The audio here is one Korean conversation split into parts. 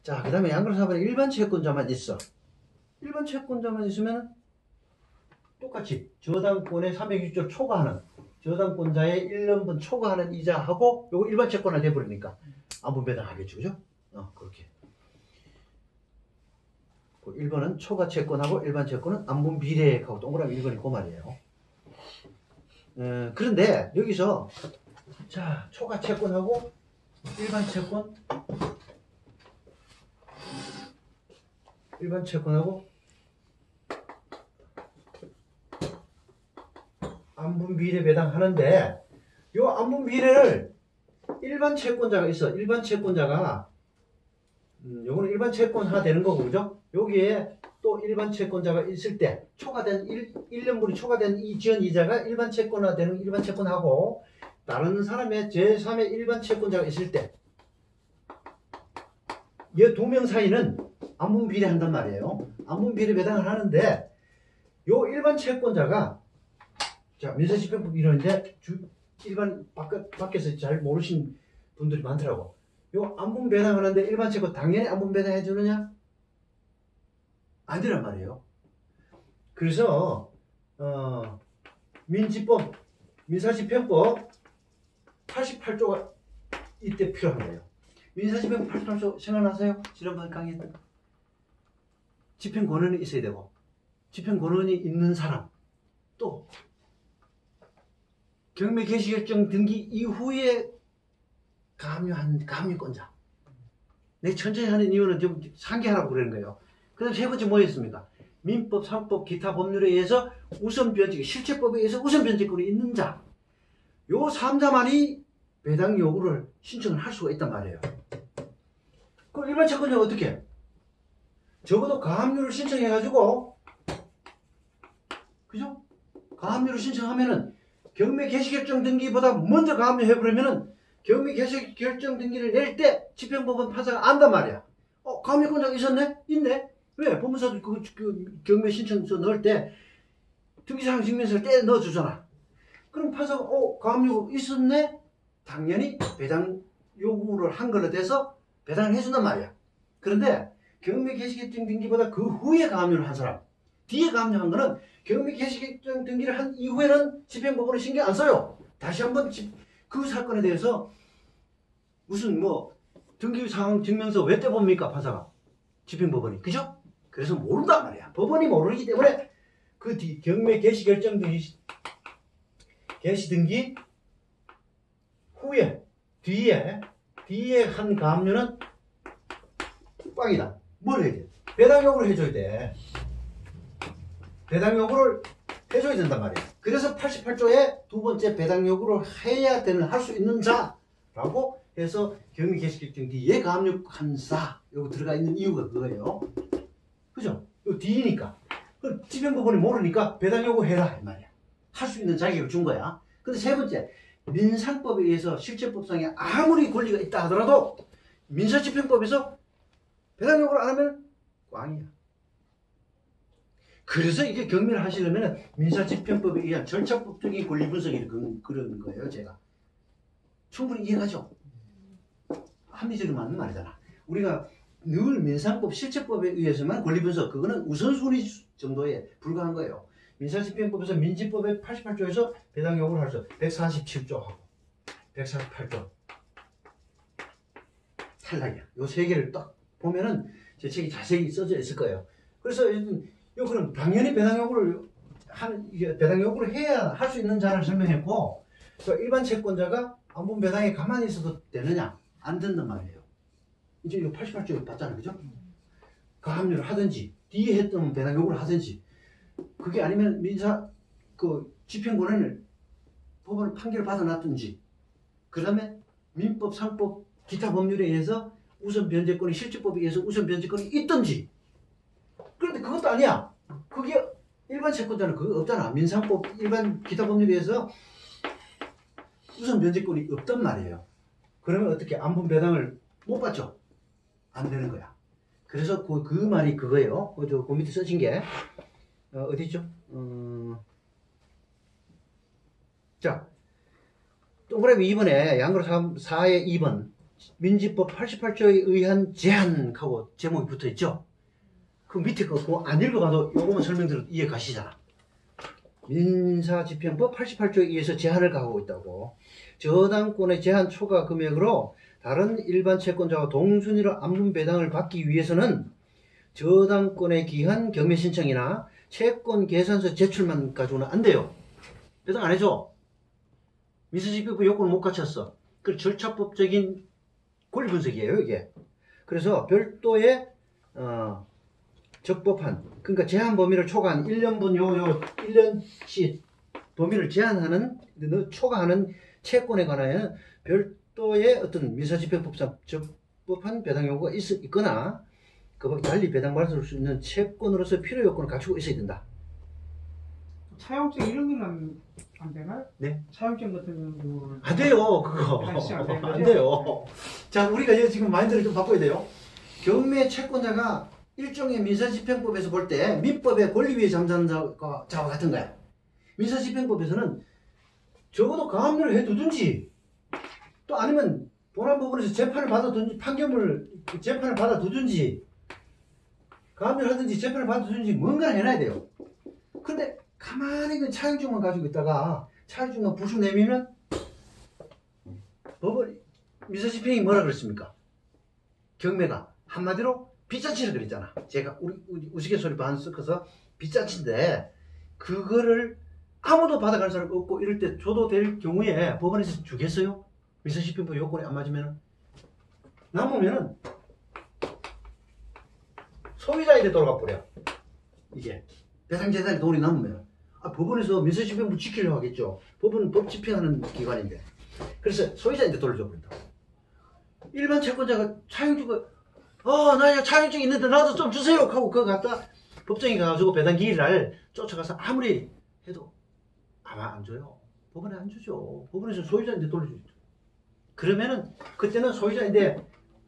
자, 그 다음에 양도로 4번에 일반 채권자만 있어. 일반 채권자만 있으면 똑같이 저당권의 360조 초과하는 저당권자의 1년분 초과하는 이자하고 요거 일반 채권화 돼버리니까 안분 배당하겠죠. 그죠? 그렇게. 1번은 초과 채권하고 일반 채권은 안분 비례하고 동그라미 1번이 그 말이에요. 그런데 여기서 자, 초과 채권하고 일반 채권하고 안분 비례 배당하는데 요 안분 비례를 일반 채권자가 있어. 일반 채권자가 요거는 일반 채권화 되는 거고, 그죠? 여기에 또 일반 채권자가 있을 때 초과된 1년분이 초과된 이 지연 이자가 일반 채권화 되는 일반 채권하고 다른 사람의 제3의 일반 채권자가 있을 때 이 두 명 사이는 안분 비례한단 말이에요. 안분 비례 배당을 하는데 요 일반 채권자가 자, 민사집행법 이론인데 일반 밖에서 잘 모르신 분들이 많더라고. 요 안분 배당하는데 일반 채권 당연히 안분 배당해 주느냐? 안 되란 말이에요. 그래서 민지법 민사집행법 88조가 이때 필요한 거예요. 민사집행법 88조 생각나세요? 지난번 강의했던 집행 권한이 있어야 되고 집행 권한이 있는 사람 또 경매 개시결정 등기 이후에 가압류권자. 내가 천천히 하는 이유는 좀 상기하라고 그러는 거예요. 그 다음 세 번째 뭐였습니까? 민법, 상법, 기타 법률에 의해서 우선 변칙, 실체법에 의해서 우선 변칙권이 있는 자. 요 3자만이 배당 요구를 신청을 할 수가 있단 말이에요. 그럼 일반 채권자가 어떻게 해? 적어도 가압류를 신청해가지고, 그죠? 가압류를 신청하면은 경매 개시결정 등기보다 먼저 가압류 해버리면은 경매 개시결정 등기를 낼 때 집행법원 판사가 안단 말이야. 가압류권자가 있었네? 있네? 왜? 법무사도 그 경매 신청서 넣을 때 등기사항 증명서를 떼 넣어주잖아. 그럼 판사가 가압류 있었네? 당연히 배당 요구를 한 걸로 돼서 배당을 해준단 말이야. 그런데 경매 개시결정 등기보다 그 후에 가압류를 한 사람, 뒤에 가압류한 거는 경매 개시결정 등기를 한 이후에는 집행법원은 신경 안 써요. 다시 한번 그 사건에 대해서 무슨 등기사항 증명서 왜 떼봅니까 판사가? 집행법원이. 그죠? 그래서 모른단 말이야. 법원이 모르기 때문에 그 뒤 경매 개시결정 등기 개시등기 후에 뒤에 한 가압류는 꽝이다. 뭘 해야 돼? 배당 요구를 해줘야 돼. 배당 요구를 해줘야 된단 말이야. 그래서 88조에 두 번째 배당 요구를 해야 되는 할 수 있는 자라고 해서 경매 개시결정 뒤에 가압류 한사 요거 들어가 있는 이유가 그거예요. 그죠? 요 뒤니까. 집행법원이 모르니까 배당 요구 해라 이 말이야. 할 수 있는 자격을 준 거야. 근데 세 번째, 민상법에 의해서 실체법상에 아무리 권리가 있다 하더라도 민사집행법에서 배당 요구를 안 하면 꽝이야. 그래서 이게 경매를 하시려면 민사집행법에 의한 절차법적인 권리 분석이 그런 거예요, 제가. 충분히 이해가죠? 합리적으로 맞는 말이잖아. 우리가 늘 민상법 실체법에 의해서만 권리 분석, 그거는 우선순위 정도에 불과한 거예요. 민사집행법에서 민지법의 88조에서 배당 요구를 할 수 147조하고 148조 탈락이야. 요 세 개를 딱 보면은 제 책이 자세히 써져 있을 거예요. 그래서 그럼 당연히 배당 요구를 해야 할 수 있는 자를 설명했고, 일반 채권자가 안분 배당에 가만히 있어도 되느냐? 안 된단 말이에요. 이제 이 88조에 봤잖아요, 그죠? 가압류를 하든지 뒤에 했던 배당 요구를 하든지, 그게 아니면 집행권한을 법원 판결을 받아놨든지, 그 다음에 민법, 상법, 기타 법률에 의해서 우선 변제권이 실체법에 의해서 우선 변제권이 있든지. 그런데 그것도 아니야. 그게 일반 채권자는 그거 없잖아. 민상법, 일반 기타 법률에 의해서 우선 변제권이 없단 말이에요. 그러면 어떻게 안분 배당을 못 받죠? 안 되는 거야. 그래서 그 말이 그거예요. 그 밑에 써진 게 어디죠? 자, 동그라미 2번에 양으로 4의 2번 민지법 88조에 의한 제한하고 제목이 붙어 있죠. 그 밑에 거 그거 안 읽어봐도 요거만 설명드려도 이해 가시잖아. 민사집행법 88조에 의해서 제한을 가하고 있다고. 저당권의 제한 초과 금액으로 다른 일반 채권자와 동순위로 안분 배당을 받기 위해서는 저당권에 기한 경매 신청이나 채권 계산서 제출만 가지고는 안 돼요. 배당 안 해줘. 민사집행법 요건을 못 갖췄어. 그 절차법적인 권리 분석이에요, 이게. 그래서 별도의 적법한, 그러니까 제한 범위를 초과한 1년분 1년치 범위를 제한하는, 초과하는 채권에 관하여는 별도의 어떤 민사집행법상 적법한 배당 요구가 있거나 그밖에 달리 배당받을 수 있는 채권으로서 필요 요건을 갖추고 있어야 된다. 차용증 이런 거는 안 되나요? 네. 차용증 같은 경우는 안 돼요, 그거. 안 돼요. 자, 우리가 지금 마인드를 좀 바꿔야 돼요. 경매 채권자가 일종의 민사집행법에서 볼 때 민법의 권리 위에 잠자는 자와 같은 거야. 민사집행법에서는 적어도 가압류를 해두든지 또 아니면 본안법원에서 재판을 받아두든지 재판을 받아두든지 가압류를 하든지 재판을 받아두든지 뭔가를 해놔야 돼요. 근데 가만히 그 차용증만 가지고 있다가 차용증만 부수 내밀면 법원 민사집행이 뭐라 그랬습니까? 경매가 한마디로 빚잔치라 그랬잖아. 제가 우리 우스갯소리 반 섞어서 빚잔치인데 그거를 아무도 받아갈 사람 없고 이럴 때 줘도 될 경우에 법원에서 주겠어요? 민사집행법 요건에 안 맞으면 남으면은 소유자에게 돌아가 버려. 이게 배상재산에 돈이 남으면 법원에서 민사집행법 지키려고 하겠죠. 법원은 법 집행하는 기관인데. 그래서 소유자한테 돌려줘 버린다. 일반 채권자가 차용증을 나 차용증 있는데 나도 좀 주세요 하고 그거 갖다 법정에 가가지고 배당 기일날 쫓아가서 아무리 해도 아마 안 줘요. 법원에 안 주죠. 법원에서 소유자한테 돌려주죠. 그러면은 그때는 소유자인데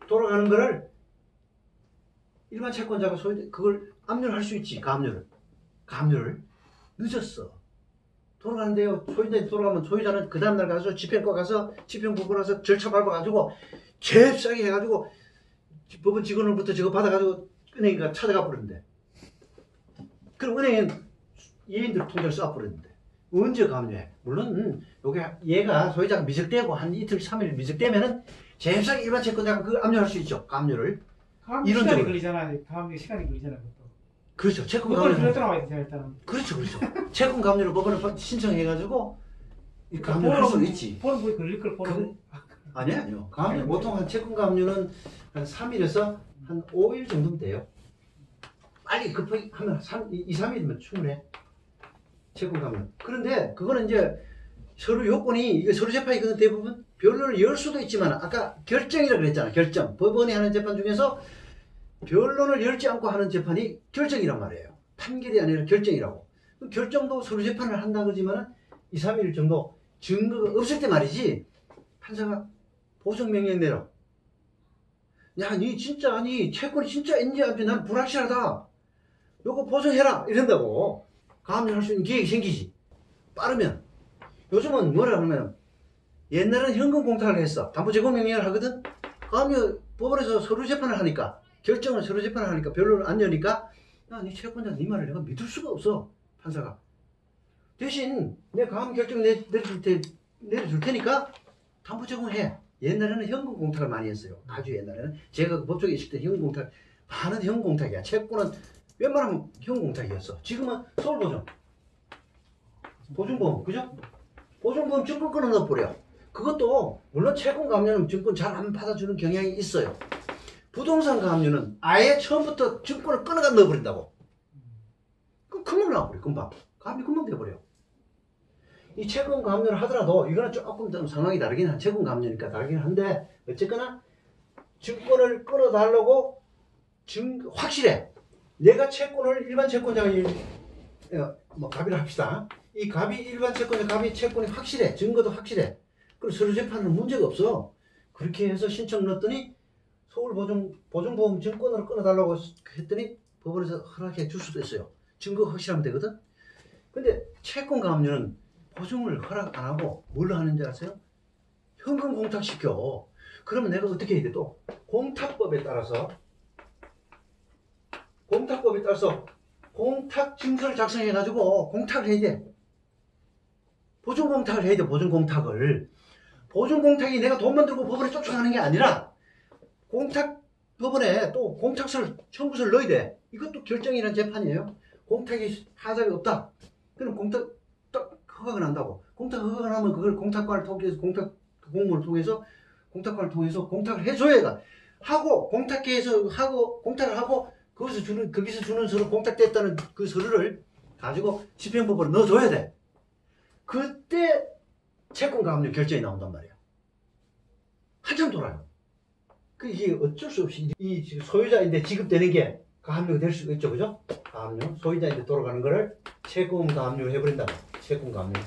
돌아가는 거를 일반 채권자가 그걸 압류를 할 수 있지. 가압류를 늦었어. 돌아가는데요. 소유자한테 돌아가면 소유자는 그 다음날 가서 집행과 가서 집행부고 가서 절차 밟아가지고 제일 싸게 해가지고 법원 직원으로부터 저거 받아가지고 은행에 찾아가 버렸는데 그럼 은행은 예인들 통장을 쏴버렸는데 언제 가압류해? 물론 얘가 소유자가 미적되고 한 이틀 3일 미적되면은 제일 싸게 일반 채권자가 그 압류할 수 있죠. 가압류를. 가압류 시간이 걸리잖아요. 가압류 시간이 걸리잖아요. 그것도. 그렇죠. 채권 법원에 가압류. 들어와야 되잖아요. 일단은. 그렇죠. 채권 가압류를 법원에 신청해가지고 가압류를 할 수는 있지. 보는 거에 걸릴 걸 보는. 아니요. 가압류 보통 한 채권 가압류는 한 3일에서 한 5일 정도면 돼요. 빨리 급하게 하면 2, 3일이면 충분해. 채권 가압류. 그런데 그거는 이제 서류 요건이 이게 서류 재판이 그 대부분 변론을 열 수도 있지만 아까 결정이라고 그랬잖아. 결정. 법원이 하는 재판 중에서 변론을 열지 않고 하는 재판이 결정이란 말이에요. 판결이 아니라 결정이라고. 결정도 서류 재판을 한다 그러지만 2, 3일 정도 증거가 없을 때 말이지 판사가 보석명령 내려. 야, 니 진짜 채권이 진짜 있는지 아닌지 난 불확실하다. 요거 보석해라 이런다고. 가압류할 수 있는 기획이 생기지. 빠르면. 요즘은 뭐라 그러면 옛날에는 현금 공탁을 했어. 담보 제공 명령을 하거든. 가압류 법원에서 서류 재판을 하니까 결정을 서류 재판을 하니까 변론을 안 여니까 야, 니 채권자 니 말을 내가 믿을 수가 없어. 판사가. 대신 내 가압류 결정 내려줄 테니까 담보 제공해. 옛날에는 현금 공탁을 많이 했어요. 아주 옛날에는. 제가 그 법조계 있을 때 현금 공탁, 많은 현금 공탁이야. 채권은 웬만하면 현금 공탁이었어. 지금은 서울보증. 보증보험, 그죠? 보증보험 증권 끊어 넣어버려. 그것도, 물론 채권 가압류는 증권 잘 안 받아주는 경향이 있어요. 부동산 가압류는 아예 처음부터 증권을 끊어가 넣어버린다고. 그럼 금방 나와버려, 금방. 가압류 금방 돼버려. 이 채권 가압류를 하더라도 이거는 조금 좀 상황이 다르긴 한 채권 가압류니까 다르긴 한데 어쨌거나 증권을 끊어달라고 확실해. 내가 채권을 일반 채권자가 갑의를 합시다. 이 갑이 일반 채권자 갑이 채권이 확실해. 증거도 확실해. 그리고 서류 재판은 문제가 없어. 그렇게 해서 신청 넣었더니 서울보증보험 증권으로 끊어달라고 했더니 법원에서 허락해 줄 수도 있어요. 증거가 확실하면 되거든. 근데 채권 가압류는 보증을 허락 안 하고 뭘로 하는지 아세요? 현금 공탁시켜. 그러면 내가 어떻게 해야 돼? 또 공탁법에 따라서 공탁 징서를 작성해 가지고 공탁을 해야 돼. 보증 공탁을 해야 돼. 보증 공탁을. 보증 공탁이 내가 돈만 들고 법원에 쫓아가는 게 아니라 공탁 법원에 또 공탁서를 청구서를 넣어야 돼. 이것도 결정이라는 재판이에요. 공탁이 하자가 없다. 그럼 공탁 딱 허가가 난다고. 공탁 허가가 나면 그걸 공탁관을 통해서 공탁 공무를 통해서 공탁관을 통해서 공탁을 해줘야 돼. 하고 공탁회에서 하고 공탁을 하고 거기서 주는 서류 공탁됐다는 그 서류를 가지고 집행법으로 넣어줘야 돼. 그때 채권가압류 결정이 나온단 말이야. 한참 돌아요. 그 이게 어쩔 수 없이 이 소유자인데 지급되는 게 가압류가 될 수가 있죠, 그죠? 가압류 소유자인데 돌아가는 거를 채권가압류 해버린다. 채권가압류.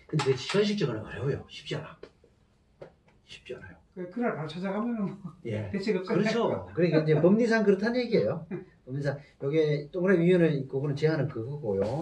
근데 현실적으로 어려워요. 쉽지 않아. 쉽지 않아요. 그날 바로 찾아가면은 예. 대책 없잖아요. 그렇죠. 그러니까 이제 법리상 그렇다는 얘기예요. 법리상 요게 동그라미 위에는 그거는 제한은 그거고요.